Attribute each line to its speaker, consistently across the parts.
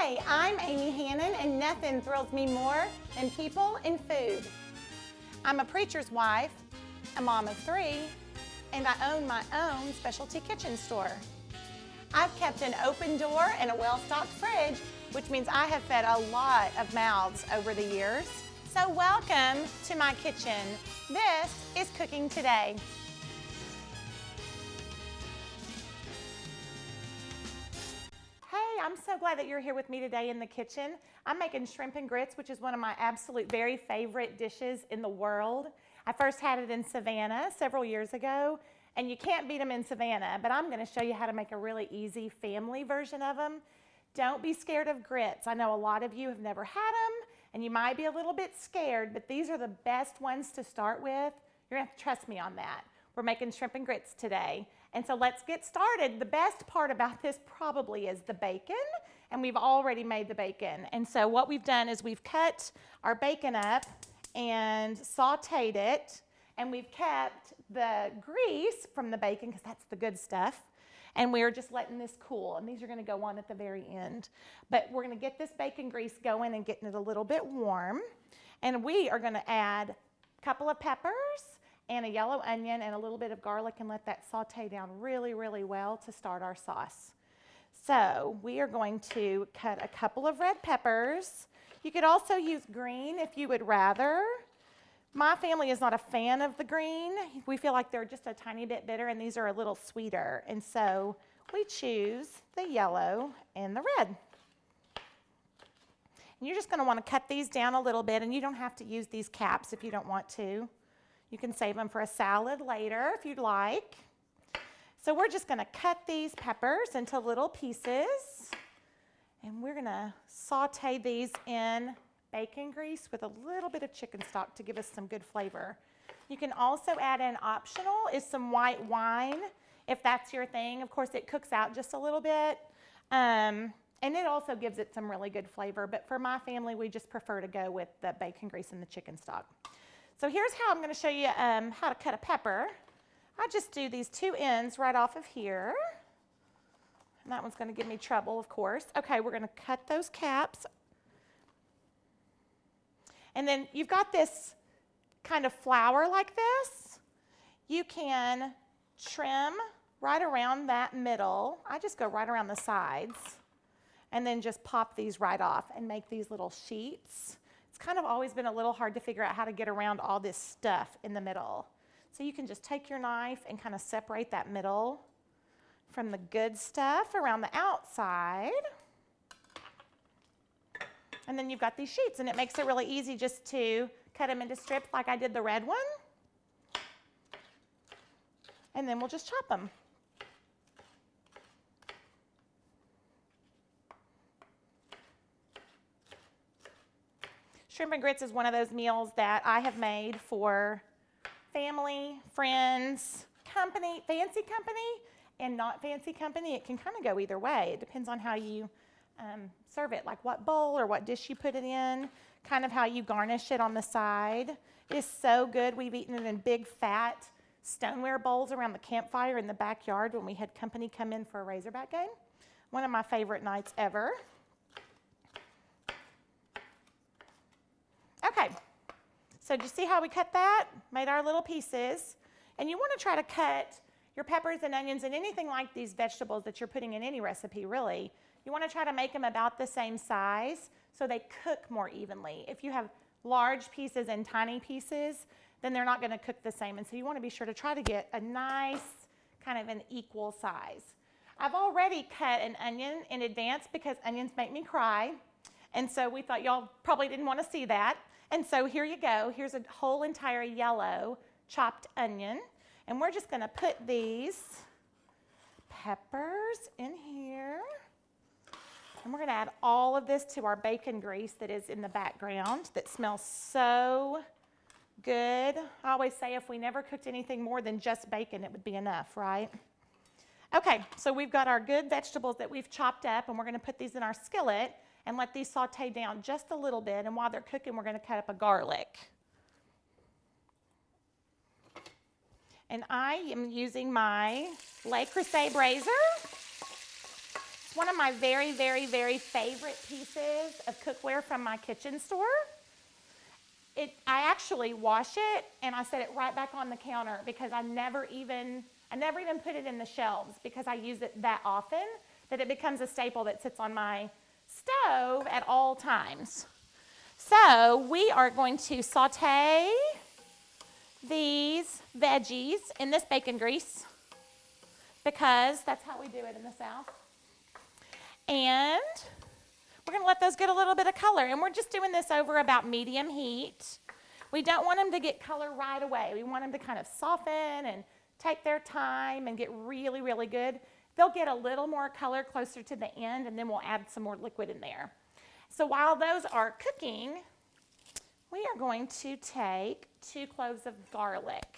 Speaker 1: Hi, I'm Amy Hannon, and nothing thrills me more than people and food. I'm a preacher's wife, a mom of 3, and I own my own specialty kitchen store. I've kept an open door and a well-stocked fridge, which means I have fed a lot of mouths over the years. So welcome to my kitchen. This is Cooking Today. Hey, I'm so glad that you're here with me today in the kitchen. I'm making shrimp and grits, which is one of my absolute very favorite dishes in the world. I first had it in Savannah several years ago, and you can't beat them in Savannah, but I'm going to show you how to make a really easy family version of them. Don't be scared of grits. I know a lot of you have never had them, and you might be a little bit scared, but these are the best ones to start with. You're going to have to trust me on that. We're making shrimp and grits today. And so let's get started. The best part about this probably is the bacon, and we've already made the bacon. And so what we've done is we've cut our bacon up and sauteed it, and we've kept the grease from the bacon because that's the good stuff. And we're just letting this cool, and these are gonna go on at the very end. But we're gonna get this bacon grease going and getting it a little bit warm. And we are gonna add a couple of peppers and a yellow onion and a little bit of garlic and let that saute down really, really well to start our sauce. So we are going to cut a couple of red peppers. You could also use green if you would rather. My family is not a fan of the green. We feel like they're just a tiny bit bitter, and these are a little sweeter. And so we choose the yellow and the red. And you're just gonna wanna cut these down a little bit, and you don't have to use these caps if you don't want to. You can save them for a salad later if you'd like. So we're just gonna cut these peppers into little pieces, and we're gonna saute these in bacon grease with a little bit of chicken stock to give us some good flavor. You can also add in optional is some white wine if that's your thing. Of course, it cooks out just a little bit, and it also gives it some really good flavor. But for my family, we just prefer to go with the bacon grease and the chicken stock. So here's how I'm going to show you how to cut a pepper. I just do these two ends right off of here. And that one's going to give me trouble, of course. Okay, we're going to cut those caps. And then you've got this kind of flower like this. You can trim right around that middle. I just go right around the sides and then just pop these right off and make these little sheets. It's kind of always been a little hard to figure out how to get around all this stuff in the middle. So you can just take your knife and kind of separate that middle from the good stuff around the outside. And then you've got these sheets, and it makes it really easy just to cut them into strips like I did the red one. And then we'll just chop them. Shrimp and grits is one of those meals that I have made for family, friends, company, fancy company, and not fancy company. It can kind of go either way. It depends on how you serve it, like what bowl or what dish you put it in, kind of how you garnish it on the side. It is so good. We've eaten it in big, fat stoneware bowls around the campfire in the backyard when we had company come in for a Razorback game. One of my favorite nights ever. Okay, so do you see how we cut that? Made our little pieces. And you want to try to cut your peppers and onions and anything like these vegetables that you're putting in any recipe, really. You want to try to make them about the same size so they cook more evenly. If you have large pieces and tiny pieces, then they're not going to cook the same. And so you want to be sure to try to get a nice kind of an equal size. I've already cut an onion in advance because onions make me cry. And so we thought y'all probably didn't want to see that. And so here you go. Here's a whole entire yellow chopped onion. And we're just going to put these peppers in here. And we're going to add all of this to our bacon grease that is in the background that smells so good. I always say if we never cooked anything more than just bacon, it would be enough, right? Okay, so we've got our good vegetables that we've chopped up, and we're going to put these in our skillet and let these saute down just a little bit. And while they're cooking, we're going to cut up a garlic. And I am using my Le Creuset brazier. one of my very, very, very favorite pieces of cookware from my kitchen store. I actually wash it and I set it right back on the counter because I never even put it in the shelves because I use it that often that it becomes a staple that sits on my stove at all times. So we are going to saute these veggies in this bacon grease because that's how we do it in the South. And we're going to let those get a little bit of color. And we're just doing this over about medium heat. We don't want them to get color right away. We want them to kind of soften and take their time and get really, really good. They'll get a little more color closer to the end, and then we'll add some more liquid in there. So while those are cooking, we are going to take 2 cloves of garlic.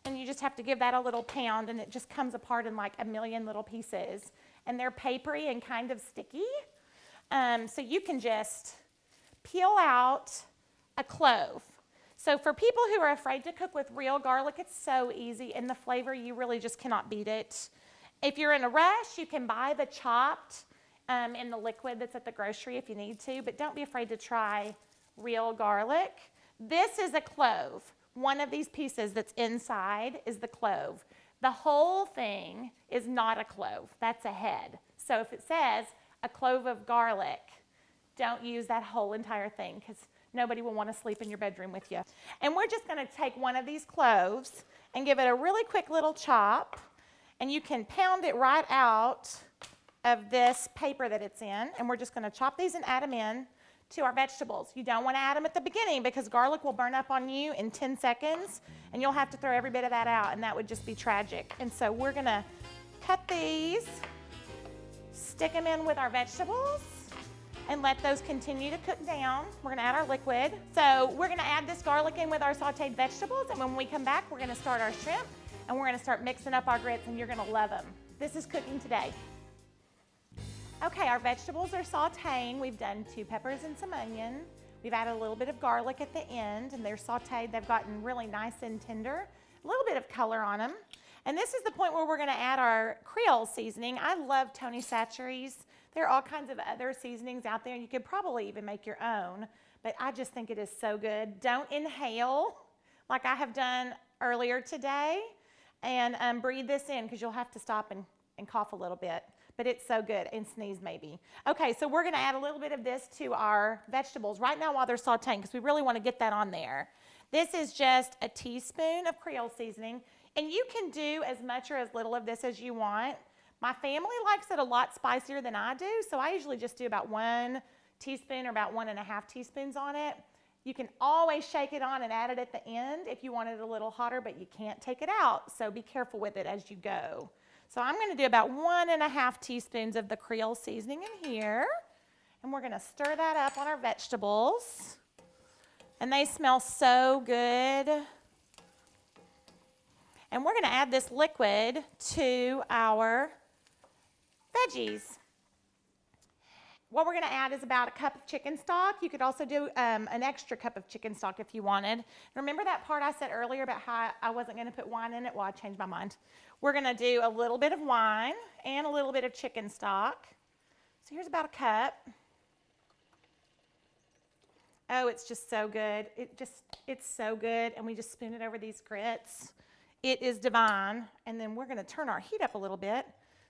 Speaker 1: And you just have to give that a little pound, and it just comes apart in like a million little pieces. And they're papery and kind of sticky. So you can just peel out a clove. So for people who are afraid to cook with real garlic, it's so easy, and the flavor, you really just cannot beat it. If you're in a rush, you can buy the chopped in the liquid that's at the grocery if you need to, but don't be afraid to try real garlic. This is a clove. One of these pieces that's inside is the clove. The whole thing is not a clove. That's a head. So if it says a clove of garlic, don't use that whole entire thing because nobody will want to sleep in your bedroom with you. And we're just going to take one of these cloves and give it a really quick little chop. And you can pound it right out of this paper that it's in. And we're just going to chop these and add them in to our vegetables. You don't want to add them at the beginning because garlic will burn up on you in 10 seconds and you'll have to throw every bit of that out, and that would just be tragic. And so we're going to cut these, stick them in with our vegetables, and let those continue to cook down. We're going to add our liquid. So we're going to add this garlic in with our sauteed vegetables, and when we come back, we're going to start our shrimp, and we're going to start mixing up our grits, and you're going to love them. This is cooking today. Okay, our vegetables are sauteing. We've done 2 peppers and some onion. We've added a little bit of garlic at the end, and they're sauteed. They've gotten really nice and tender. A little bit of color on them. And this is the point where we're going to add our Creole seasoning. I love Tony Chachere's. There are all kinds of other seasonings out there, and you could probably even make your own, but I just think it is so good. Don't inhale like I have done earlier today, and breathe this in because you'll have to stop and cough a little bit. But it's so good, and sneeze maybe. Okay, so we're gonna add a little bit of this to our vegetables right now while they're sauteing because we really wanna get that on there. This is just a teaspoon of Creole seasoning, and you can do as much or as little of this as you want. My family likes it a lot spicier than I do, so I usually just do about 1 teaspoon or about 1.5 teaspoons on it. You can always shake it on and add it at the end if you want it a little hotter, but you can't take it out, so be careful with it as you go. So I'm going to do about 1.5 teaspoons of the Creole seasoning in here, and we're going to stir that up on our vegetables, and they smell so good. And we're going to add this liquid to our veggies. What we're going to add is about 1 cup of chicken stock. You could also do an extra cup of chicken stock if you wanted. Remember that part I said earlier about how I wasn't going to put wine in it? Well, I changed my mind. We're going to do a little bit of wine and a little bit of chicken stock. So here's about 1 cup. Oh, it's just so good. It's so good. And we just spoon it over these grits. It is divine. And then we're going to turn our heat up a little bit.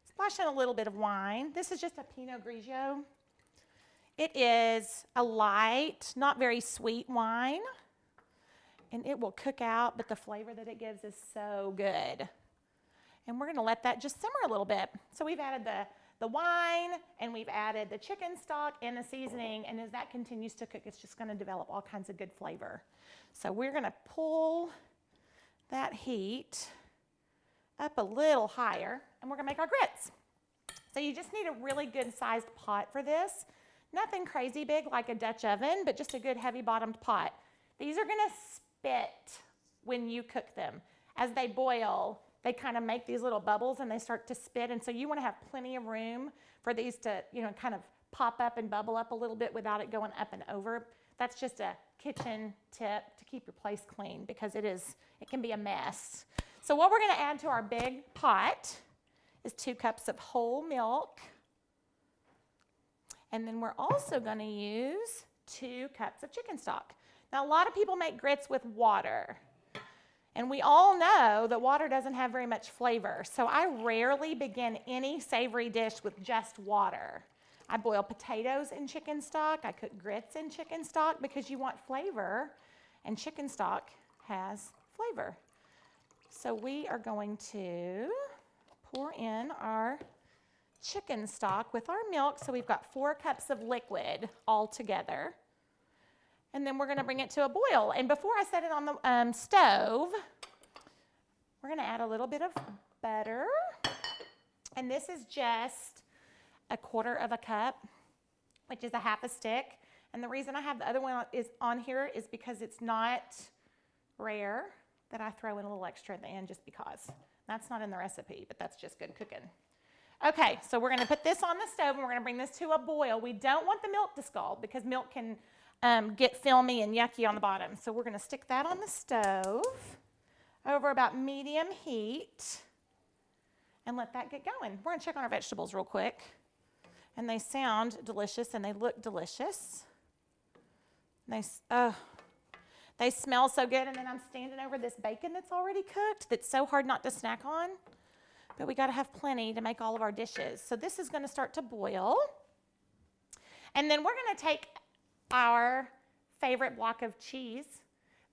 Speaker 1: Splash in a little bit of wine. This is just a Pinot Grigio. It is a light, not very sweet wine. And it will cook out, but the flavor that it gives is so good. And we're going to let that just simmer a little bit. So we've added the wine, and we've added the chicken stock and the seasoning, and as that continues to cook, it's just going to develop all kinds of good flavor. So we're going to pull that heat up a little higher, and we're going to make our grits. So you just need a really good sized pot for this. Nothing crazy big like a Dutch oven, but just a good heavy bottomed pot. These are going to spit when you cook them. As they boil, they kind of make these little bubbles and they start to spit, and so you want to have plenty of room for these to, kind of pop up and bubble up a little bit without it going up and over. That's just a kitchen tip to keep your place clean because it can be a mess. So what we're going to add to our big pot is 2 cups of whole milk. And then we're also going to use 2 cups of chicken stock. Now, a lot of people make grits with water. And we all know that water doesn't have very much flavor. So I rarely begin any savory dish with just water. I boil potatoes in chicken stock. I cook grits in chicken stock because you want flavor. And chicken stock has flavor. So we are going to pour in our chicken stock with our milk. So we've got 4 cups of liquid all together. And then we're going to bring it to a boil. And before I set it on the stove, we're going to add a little bit of butter. And this is just 1/4 cup, which is a 1/2 stick. And the reason I have the other one is on here is because it's not rare that I throw in a little extra at the end just because. That's not in the recipe, but that's just good cooking. Okay, so we're going to put this on the stove and we're going to bring this to a boil. We don't want the milk to scald because milk can get filmy and yucky on the bottom. So we're going to stick that on the stove over about medium heat and let that get going. We're going to check on our vegetables real quick. And they sound delicious and they look delicious. They smell so good. And then I'm standing over this bacon that's already cooked that's so hard not to snack on. But we got to have plenty to make all of our dishes. So this is going to start to boil. And then we're going to take our favorite block of cheese,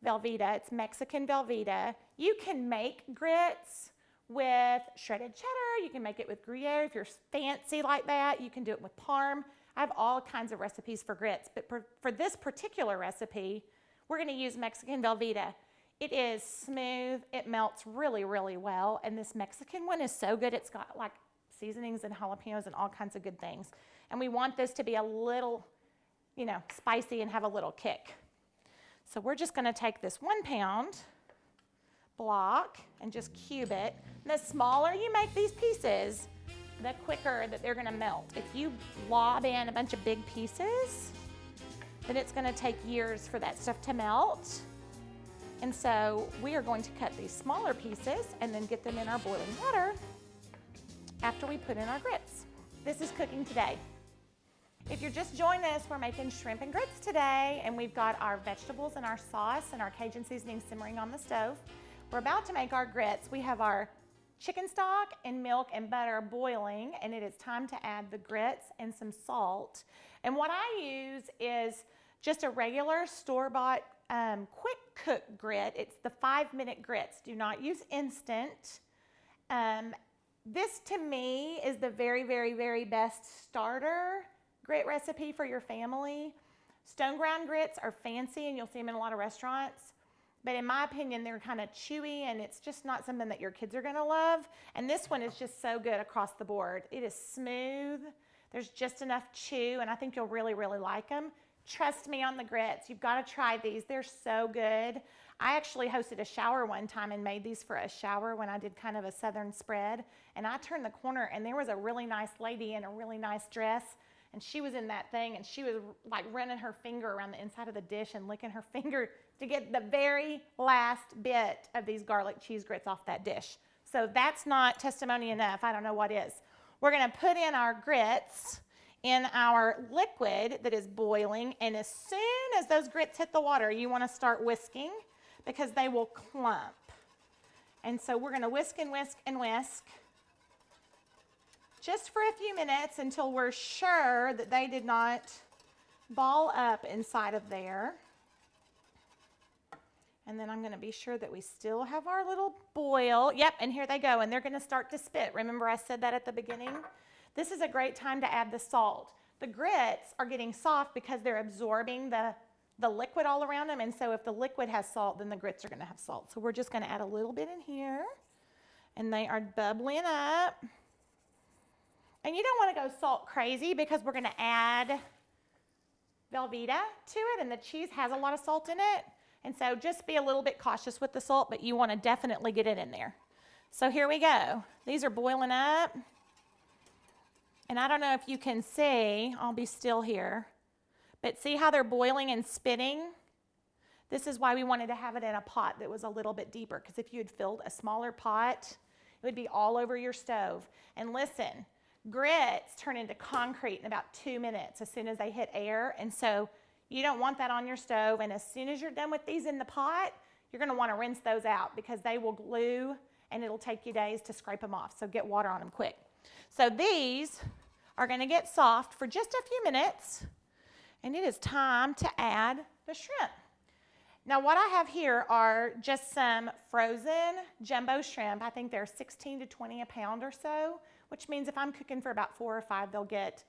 Speaker 1: Velveeta. It's Mexican Velveeta. You can make grits with shredded cheddar. You can make it with Gruyere if you're fancy like that. You can do it with Parm. I have all kinds of recipes for grits. But for this particular recipe, we're going to use Mexican Velveeta. It is smooth. It melts really, really well. And this Mexican one is so good. It's got like seasonings and jalapenos and all kinds of good things. And we want this to be a little, spicy and have a little kick. So we're just going to take this 1 pound block and just cube it. And the smaller you make these pieces, the quicker that they're going to melt. If you lob in a bunch of big pieces, then it's going to take years for that stuff to melt. And so we are going to cut these smaller pieces and then get them in our boiling water after we put in our grits. This is cooking today. If you're just joining us, we're making shrimp and grits today, and we've got our vegetables and our sauce and our Cajun seasoning simmering on the stove. We're about to make our grits. We have our chicken stock and milk and butter boiling, and it is time to add the grits and some salt. And what I use is just a regular store-bought quick cook grit. It's the 5-minute grits. Do not use instant. This to me is the very, very, very best starter grit recipe for your family. Stone ground grits are fancy and you'll see them in a lot of restaurants. But in my opinion, they're kind of chewy and it's just not something that your kids are gonna love. And this one is just so good across the board. It is smooth. There's just enough chew and I think you'll really, really like them. Trust me on the grits. You've got to try these. They're so good. I actually hosted a shower one time and made these for a shower when I did kind of a southern spread. And I turned the corner and there was a really nice lady in a really nice dress. And she was in that thing and she was like running her finger around the inside of the dish and licking her finger to get the very last bit of these garlic cheese grits off that dish. So that's not testimony enough. I don't know what is. We're going to put in our grits in our liquid that is boiling, and as soon as those grits hit the water, you want to start whisking because they will clump. And so we're going to whisk and whisk and whisk just for a few minutes until we're sure that they did not ball up inside of there. And then I'm going to be sure that we still have our little boil. Yep, and here they go, and they're going to start to spit. Remember I said that at the beginning? This is a great time to add the salt. The grits are getting soft because they're absorbing the liquid all around them, and so if the liquid has salt, then the grits are going to have salt. So we're just going to add a little bit in here, and they are bubbling up. And you don't want to go salt crazy because we're going to add Velveeta to it, and the cheese has a lot of salt in it. And so just be a little bit cautious with the salt, but you want to definitely get it in there. So here we go. These are boiling up. And I don't know if you can see, I'll be still here, but see how they're boiling and spitting? This is why we wanted to have it in a pot that was a little bit deeper, because if you had filled a smaller pot, it would be all over your stove. And listen, grits turn into concrete in about 2 minutes as soon as they hit air. And so you don't want that on your stove. And as soon as you're done with these in the pot, you're going to want to rinse those out because they will glue and it'll take you days to scrape them off. So get water on them quick. So these are going to get soft for just a few minutes. And it is time to add the shrimp. Now what I have here are just some frozen jumbo shrimp. I think they're 16 to 20 a pound or so, which means if I'm cooking for about 4 or 5, they'll get,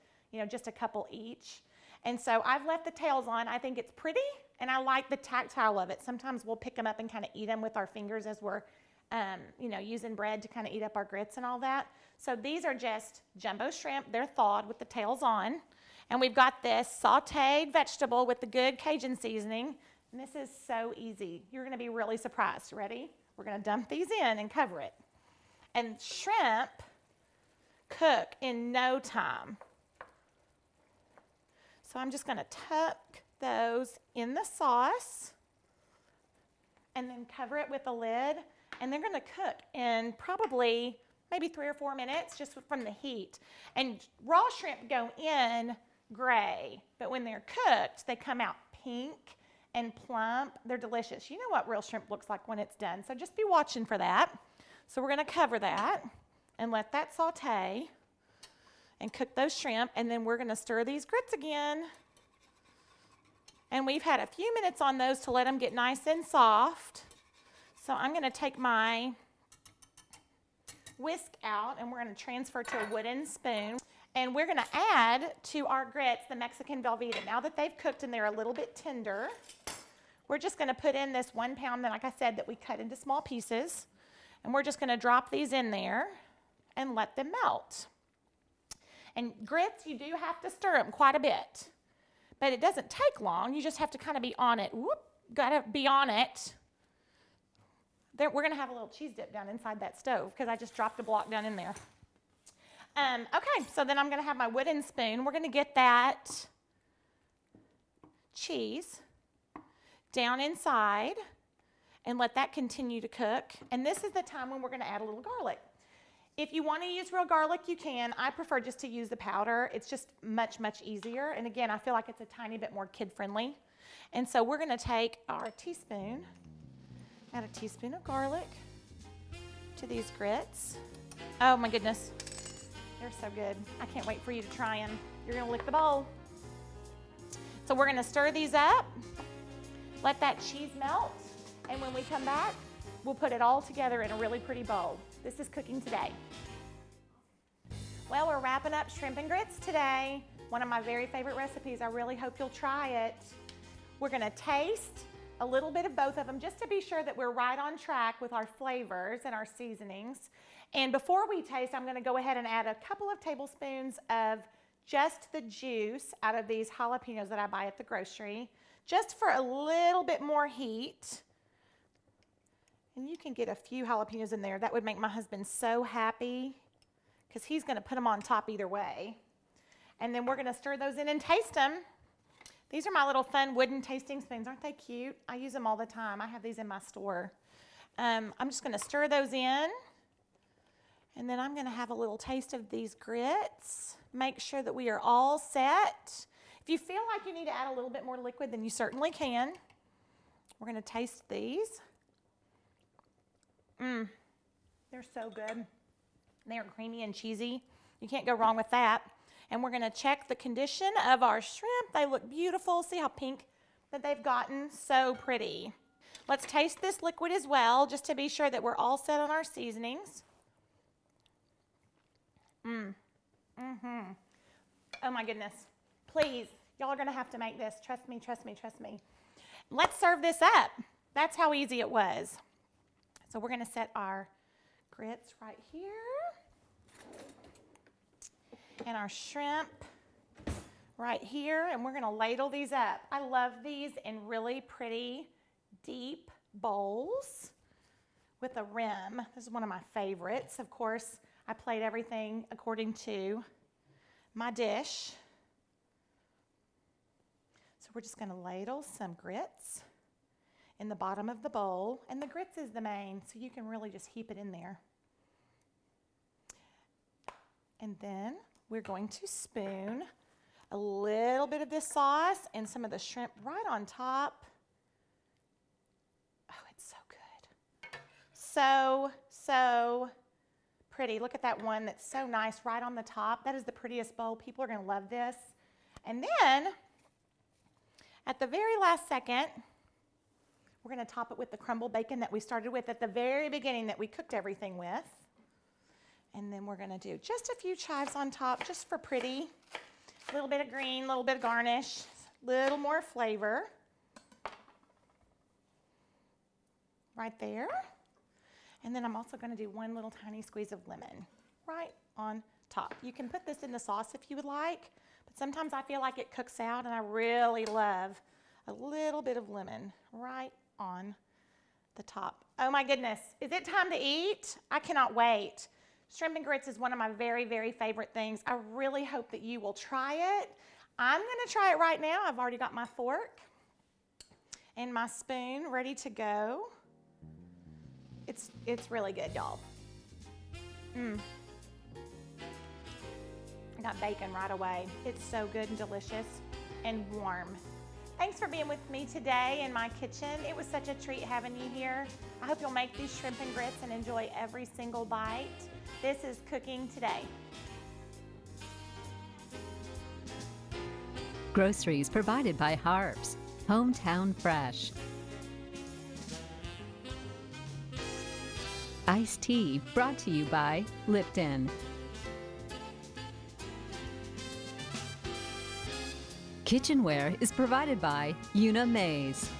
Speaker 1: just a couple each. And so I've left the tails on. I think it's pretty and I like the tactile of it. Sometimes we'll pick them up and kind of eat them with our fingers as we're, using bread to kind of eat up our grits and all that. So these are just jumbo shrimp. They're thawed with the tails on. And we've got this sauteed vegetable with the good Cajun seasoning. And this is so easy. You're going to be really surprised. Ready? We're going to dump these in and cover it. And shrimp cook in no time. So I'm just going to tuck those in the sauce and then cover it with a lid. And they're going to cook in probably maybe 3 or 4 minutes just from the heat. And raw shrimp go in gray, but when they're cooked, they come out pink and plump. They're delicious. You know what real shrimp looks like when it's done, so just be watching for that. So we're going to cover that and let that saute and cook those shrimp, and then we're going to stir these grits again. And we've had a few minutes on those to let them get nice and soft. So I'm going to take my whisk out and we're going to transfer to a wooden spoon. And we're going to add to our grits the Mexican Velveeta. Now that they've cooked and they're a little bit tender, we're just going to put in this 1 pound that, like I said, that we cut into small pieces. And we're just going to drop these in there and let them melt. And grits, you do have to stir them quite a bit. But it doesn't take long. You just have to kind of be on it. Whoop, got to be on it. We're going to have a little cheese dip down inside that stove because I just dropped a block down in there. Okay, so then I'm going to have my wooden spoon. We're going to get that cheese down inside and let that continue to cook. And this is the time when we're going to add a little garlic. If you want to use real garlic, you can. I prefer just to use the powder. It's just much, much easier. And again, I feel like it's a tiny bit more kid-friendly. And so we're going to take our teaspoon, add a teaspoon of garlic to these grits. Oh my goodness. They're so good. I can't wait for you to try them. You're going to lick the bowl. So we're going to stir these up, let that cheese melt, and when we come back, we'll put it all together in a really pretty bowl. This is cooking today. Well, we're wrapping up shrimp and grits today. One of my very favorite recipes. I really hope you'll try it. We're going to taste a little bit of both of them just to be sure that we're right on track with our flavors and our seasonings. And before we taste, I'm going to go ahead and add a couple of tablespoons of just the juice out of these jalapenos that I buy at the grocery, just for a little bit more heat. And you can get a few jalapenos in there. That would make my husband so happy because he's going to put them on top either way. And then we're going to stir those in and taste them. These are my little fun wooden tasting spoons. Aren't they cute? I use them all the time. I have these in my store. I'm just going to stir those in. And then I'm going to have a little taste of these grits. Make sure that we are all set. If you feel like you need to add a little bit more liquid, then you certainly can. We're going to taste these. They're so good. They're creamy and cheesy. You can't go wrong with that. And we're going to check the condition of our shrimp. They look beautiful. See how pink that they've gotten? So pretty. Let's taste this liquid as well, just to be sure that we're all set on our seasonings. Oh my goodness. Please, y'all are going to have to make this. Trust me, trust me, trust me. Let's serve this up. That's how easy it was. So we're going to set our grits right here. And our shrimp right here. And we're going to ladle these up. I love these in really pretty, deep bowls with a rim. This is one of my favorites. Of course, I plate everything according to my dish. So we're just going to ladle some grits in the bottom of the bowl. And the grits is the main, so you can really just heap it in there. And then we're going to spoon a little bit of this sauce and some of the shrimp right on top. Oh, it's so good. So pretty. Look at that one that's so nice right on the top. That is the prettiest bowl. People are going to love this. And then at the very last second, we're going to top it with the crumbled bacon that we started with at the very beginning that we cooked everything with. And then we're going to do just a few chives on top just for pretty. A little bit of green, a little bit of garnish, a little more flavor. Right there. And then I'm also going to do one little tiny squeeze of lemon right on top. You can put this in the sauce if you would like, but sometimes I feel like it cooks out, and I really love a little bit of lemon right on the top. Oh my goodness, is it time to eat? I cannot wait. Shrimp and grits is one of my very, very favorite things. I really hope that you will try it. I'm going to try it right now. I've already got my fork and my spoon ready to go. It's really good, y'all. I got bacon right away. It's so good and delicious and warm. Thanks for being with me today in my kitchen. It was such a treat having you here. I hope you'll make these shrimp and grits and enjoy every single bite. This is Cooking Today.
Speaker 2: Groceries provided by Harps, hometown fresh. Iced tea brought to you by Lipton. Kitchenware is provided by Una Mays.